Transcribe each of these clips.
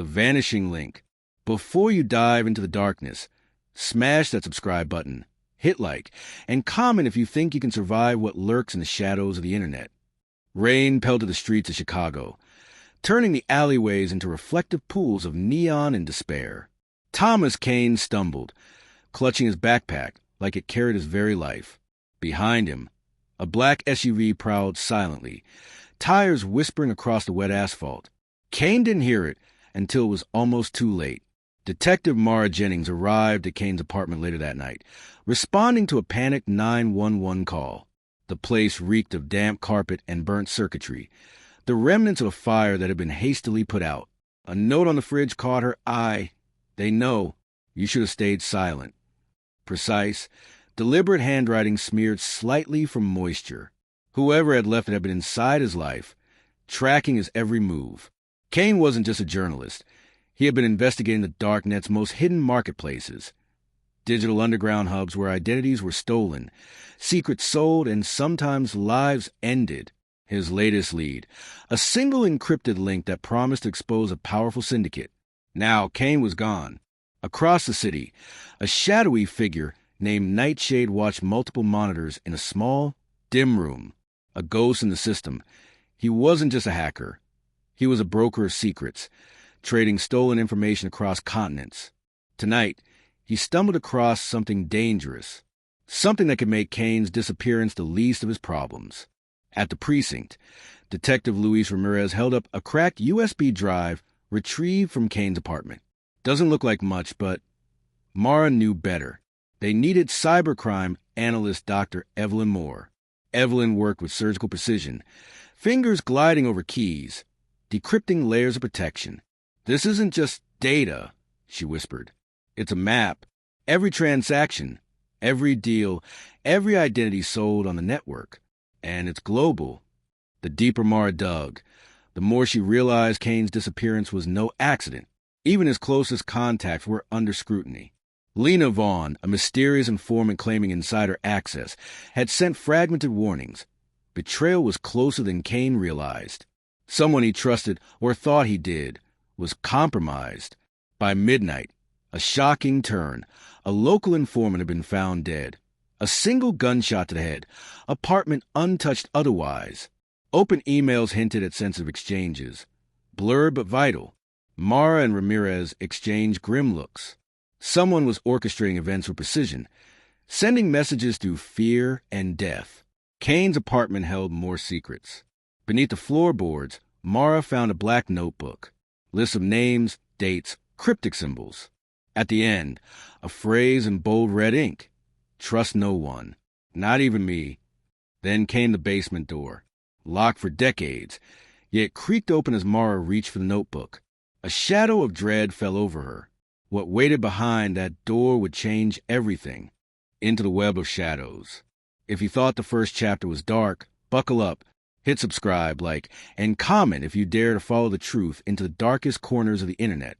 the vanishing link. Before you dive into the darkness, smash that subscribe button, hit like, and comment if you think you can survive what lurks in the shadows of the internet. Rain pelted the streets of Chicago, turning the alleyways into reflective pools of neon and despair. Thomas Kane stumbled, clutching his backpack like it carried his very life. Behind him, a black SUV prowled silently, tires whispering across the wet asphalt. Kane didn't hear it until it was almost too late. Detective Mara Jennings arrived at Kane's apartment later that night, responding to a panicked 911 call. The place reeked of damp carpet and burnt circuitry, the remnants of a fire that had been hastily put out. A note on the fridge caught her eye. "They know. You should have stayed silent." Precise, deliberate handwriting smeared slightly from moisture. Whoever had left it had been inside his life, tracking his every move. Kane wasn't just a journalist. He had been investigating the darknet's most hidden marketplaces, digital underground hubs where identities were stolen, secrets sold, and sometimes lives ended. His latest lead, a single encrypted link that promised to expose a powerful syndicate. Now Kane was gone. Across the city, a shadowy figure named Nightshade watched multiple monitors in a small, dim room, a ghost in the system. He wasn't just a hacker. He was a broker of secrets, trading stolen information across continents. Tonight, he stumbled across something dangerous, something that could make Kane's disappearance the least of his problems. At the precinct, Detective Luis Ramirez held up a cracked USB drive retrieved from Kane's apartment. Doesn't look like much, but Mara knew better. They needed cybercrime analyst Dr. Evelyn Moore. Evelyn worked with surgical precision, fingers gliding over keys, decrypting layers of protection. "This isn't just data," she whispered. "It's a map. Every transaction, every deal, every identity sold on the network. And it's global." The deeper Mara dug, the more she realized Kane's disappearance was no accident. Even his closest contacts were under scrutiny. Lena Vaughn, a mysterious informant claiming insider access, had sent fragmented warnings. Betrayal was closer than Kane realized. Someone he trusted, or thought he did, was compromised. By midnight, a shocking turn. A local informant had been found dead. A single gunshot to the head. Apartment untouched otherwise. Open emails hinted at sensitive exchanges. Blurred but vital. Mara and Ramirez exchanged grim looks. Someone was orchestrating events with precision, sending messages through fear and death. Kane's apartment held more secrets. Beneath the floorboards, Mara found a black notebook. Lists of names, dates, cryptic symbols. At the end, a phrase in bold red ink. "Trust no one. Not even me." Then came the basement door. Locked for decades, yet creaked open as Mara reached for the notebook. A shadow of dread fell over her. What waited behind that door would change everything. Into the web of shadows. If you thought the first chapter was dark, buckle up, hit subscribe, like, and comment if you dare to follow the truth into the darkest corners of the internet.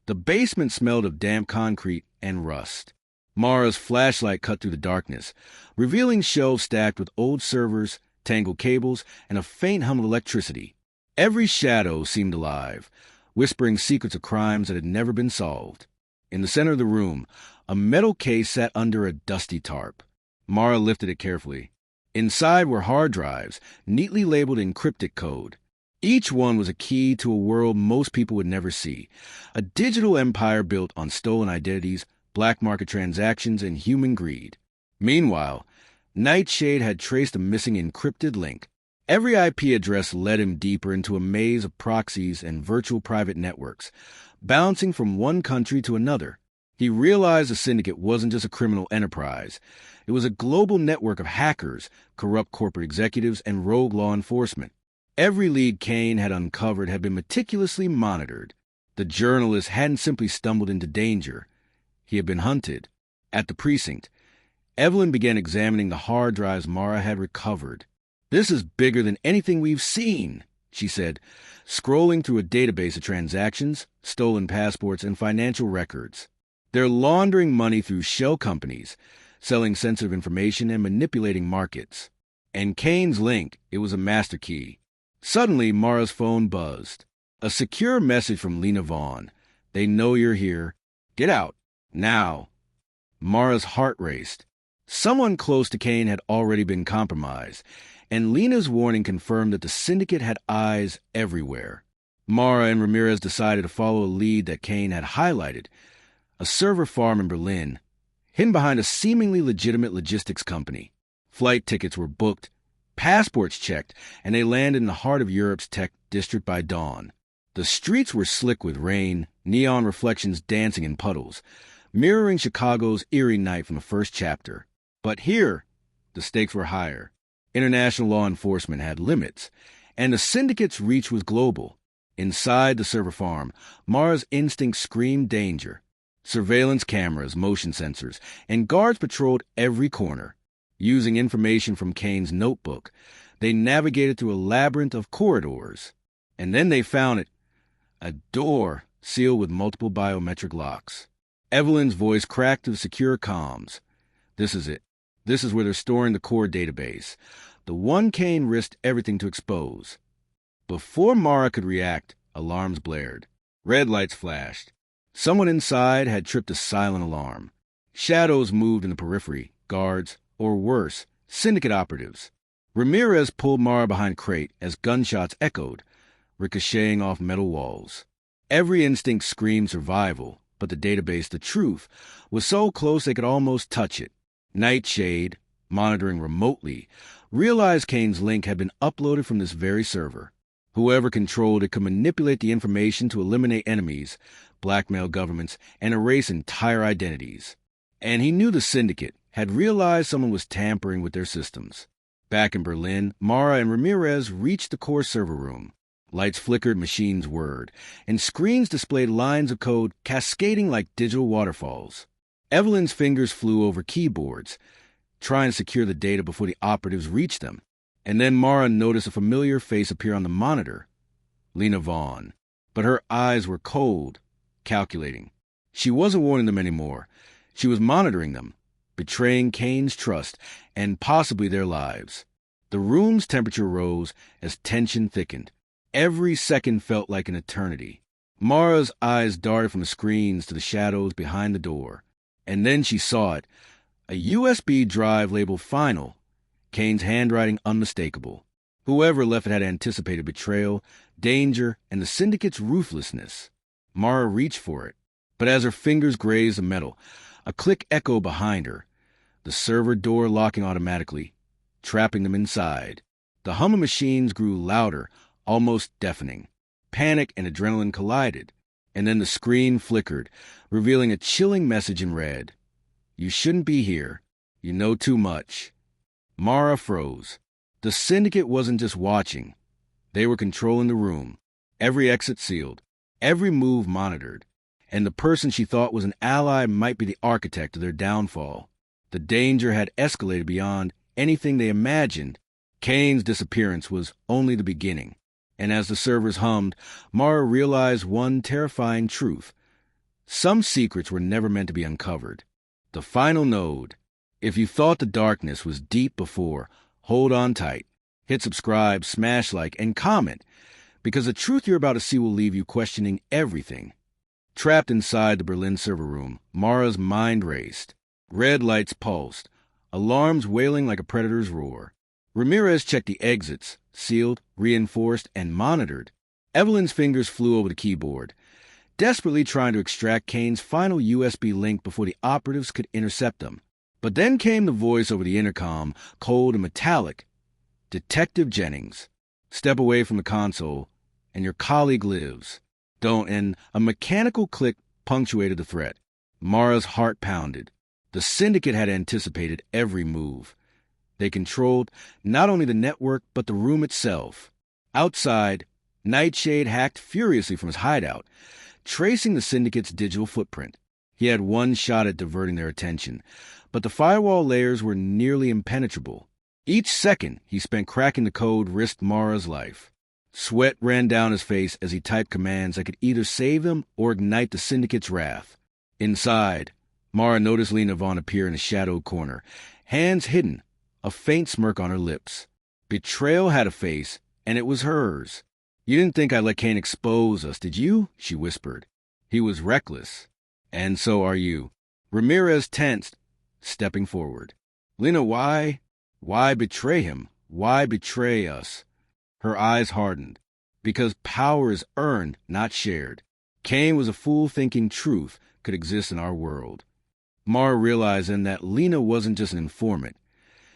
The basement smelled of damp concrete and rust. Mara's flashlight cut through the darkness, revealing shelves stacked with old servers, tangled cables, and a faint hum of electricity. Every shadow seemed alive, whispering secrets of crimes that had never been solved. In the center of the room, a metal case sat under a dusty tarp. Mara lifted it carefully. Inside were hard drives, neatly labeled encrypted code. Each one was a key to a world most people would never see, a digital empire built on stolen identities, black market transactions, and human greed. Meanwhile, Nightshade had traced a missing encrypted link. Every IP address led him deeper into a maze of proxies and virtual private networks, bouncing from one country to another. He realized the syndicate wasn't just a criminal enterprise. It was a global network of hackers, corrupt corporate executives, and rogue law enforcement. Every lead Kane had uncovered had been meticulously monitored. The journalist hadn't simply stumbled into danger. He had been hunted. At the precinct, Evelyn began examining the hard drives Mara had recovered. "This is bigger than anything we've seen," she said, scrolling through a database of transactions, stolen passports, and financial records. "They're laundering money through shell companies, selling sensitive information and manipulating markets." And Kane's link, it was a master key. Suddenly, Mara's phone buzzed. A secure message from Lena Vaughn. They know you're here. Get out. Now. Mara's heart raced. Someone close to Kane had already been compromised, and Lena's warning confirmed that the syndicate had eyes everywhere. Mara and Ramirez decided to follow a lead that Kane had highlighted, a server farm in Berlin, hidden behind a seemingly legitimate logistics company. Flight tickets were booked, passports checked, and they landed in the heart of Europe's tech district by dawn. The streets were slick with rain, neon reflections dancing in puddles, mirroring Chicago's eerie night from the first chapter. But here, the stakes were higher. International law enforcement had limits, and the syndicate's reach was global. Inside the server farm, Mara's instincts screamed danger. Surveillance cameras, motion sensors, and guards patrolled every corner. Using information from Kane's notebook, they navigated through a labyrinth of corridors. And then they found it, a door sealed with multiple biometric locks. Evelyn's voice cracked through the secure comms. This is it. This is where they're storing the core database, the one Kane risked everything to expose. Before Mara could react, alarms blared. Red lights flashed. Someone inside had tripped a silent alarm. Shadows moved in the periphery, guards, or worse, syndicate operatives. Ramirez pulled Mara behind a crate as gunshots echoed, ricocheting off metal walls. Every instinct screamed survival, but the database, the truth, was so close they could almost touch it. Nightshade, monitoring remotely, realized Kane's link had been uploaded from this very server. Whoever controlled it could manipulate the information to eliminate enemies, blackmail governments, and erase entire identities. And he knew the syndicate had realized someone was tampering with their systems. Back in Berlin, Mara and Ramirez reached the core server room. Lights flickered, machines whirred, and screens displayed lines of code cascading like digital waterfalls. Evelyn's fingers flew over keyboards, trying to secure the data before the operatives reached them. And then Mara noticed a familiar face appear on the monitor. Lena Vaughn. But her eyes were cold, calculating. She wasn't warning them anymore. She was monitoring them, betraying Kane's trust and possibly their lives. The room's temperature rose as tension thickened. Every second felt like an eternity. Mara's eyes darted from the screens to the shadows behind the door. And then she saw it, a USB drive labeled Final, Kane's handwriting unmistakable. Whoever left it had anticipated betrayal, danger, and the syndicate's ruthlessness. Mara reached for it, but as her fingers grazed the metal, a click echoed behind her, the server door locking automatically, trapping them inside. The hum of machines grew louder, almost deafening. Panic and adrenaline collided, and then the screen flickered, revealing a chilling message in red. You shouldn't be here. You know too much. Mara froze. The syndicate wasn't just watching. They were controlling the room. Every exit sealed. Every move monitored. And the person she thought was an ally might be the architect of their downfall. The danger had escalated beyond anything they imagined. Kane's disappearance was only the beginning. And as the servers hummed, Mara realized one terrifying truth. Some secrets were never meant to be uncovered. The final node. If you thought the darkness was deep before, hold on tight. Hit subscribe, smash like, and comment, because the truth you're about to see will leave you questioning everything. Trapped inside the Berlin server room, Mara's mind raced. Red lights pulsed, alarms wailing like a predator's roar. Ramirez checked the exits, sealed, reinforced, and monitored. Evelyn's fingers flew over the keyboard, desperately trying to extract Kane's final USB link before the operatives could intercept them. But then came the voice over the intercom, cold and metallic. Detective Jennings. Step away from the console, and your colleague lives. Don't, and a mechanical click punctuated the threat. Mara's heart pounded. The syndicate had anticipated every move. They controlled not only the network, but the room itself. Outside, Nightshade hacked furiously from his hideout, tracing the syndicate's digital footprint. He had one shot at diverting their attention, but the firewall layers were nearly impenetrable. Each second he spent cracking the code risked Mara's life. Sweat ran down his face as he typed commands that could either save them or ignite the syndicate's wrath. Inside, Mara noticed Lena Vaughn appear in a shadowed corner, hands hidden, a faint smirk on her lips. Betrayal had a face, and it was hers. You didn't think I'd let Kane expose us, did you? She whispered. He was reckless. And so are you. Ramirez tensed, stepping forward. Lena, why? Why betray him? Why betray us? Her eyes hardened. Because power is earned, not shared. Kane was a fool thinking truth could exist in our world. Mara realized then that Lena wasn't just an informant.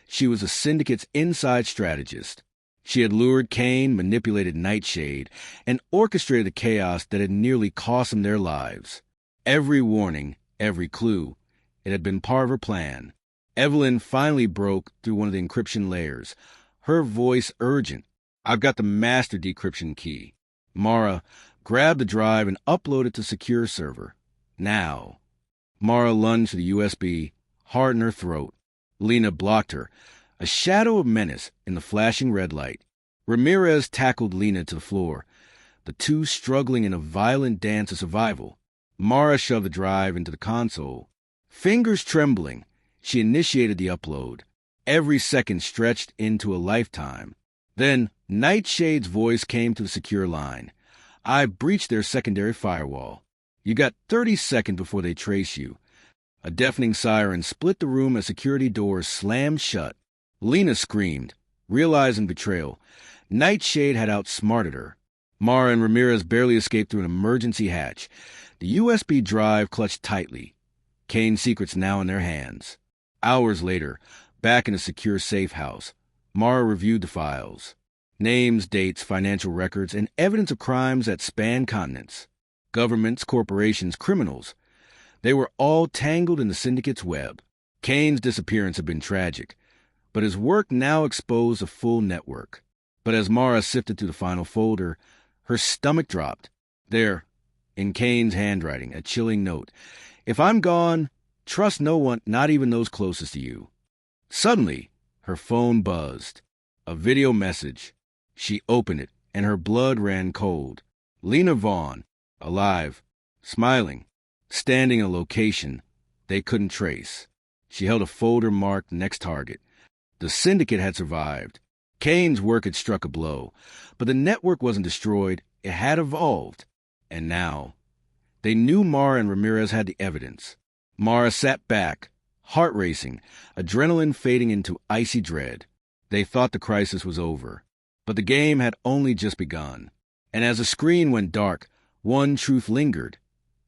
She was a syndicate's inside strategist. She had lured Kane, manipulated Nightshade, and orchestrated the chaos that had nearly cost them their lives. Every warning, every clue, it had been part of her plan. Evelyn finally broke through one of the encryption layers, her voice urgent. I've got the master decryption key. Mara grabbed the drive and uploaded it to secure server. Now. Mara lunged to the USB, heart in her throat. Lena blocked her, a shadow of menace in the flashing red light. Ramirez tackled Lena to the floor, the two struggling in a violent dance of survival. Mara shoved the drive into the console. Fingers trembling, she initiated the upload. Every second stretched into a lifetime. Then Nightshade's voice came to the secure line. I've breached their secondary firewall. You got 30 seconds before they trace you. A deafening siren split the room as security doors slammed shut. Lena screamed, realizing betrayal. Nightshade had outsmarted her. Mara and Ramirez barely escaped through an emergency hatch. The USB drive clutched tightly. Kane's secrets now in their hands. Hours later, back in a secure safe house, Mara reviewed the files. Names, dates, financial records, and evidence of crimes that span continents. Governments, corporations, criminals. They were all tangled in the syndicate's web. Kane's disappearance had been tragic, but his work now exposed a full network. But as Mara sifted through the final folder, her stomach dropped. There, in Kane's handwriting, a chilling note. If I'm gone, trust no one, not even those closest to you. Suddenly, her phone buzzed. A video message. She opened it, and her blood ran cold. Lena Vaughn, alive, smiling, standing in a location they couldn't trace. She held a folder marked Next Target. The syndicate had survived. Kane's work had struck a blow, but the network wasn't destroyed. It had evolved. And now, they knew Mara and Ramirez had the evidence. Mara sat back, heart racing, adrenaline fading into icy dread. They thought the crisis was over, but the game had only just begun. And as the screen went dark, one truth lingered.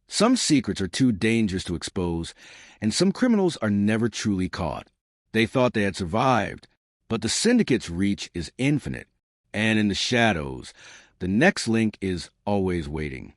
Some secrets are too dangerous to expose, and some criminals are never truly caught. They thought they had survived, but the syndicate's reach is infinite, and in the shadows, the next link is always waiting.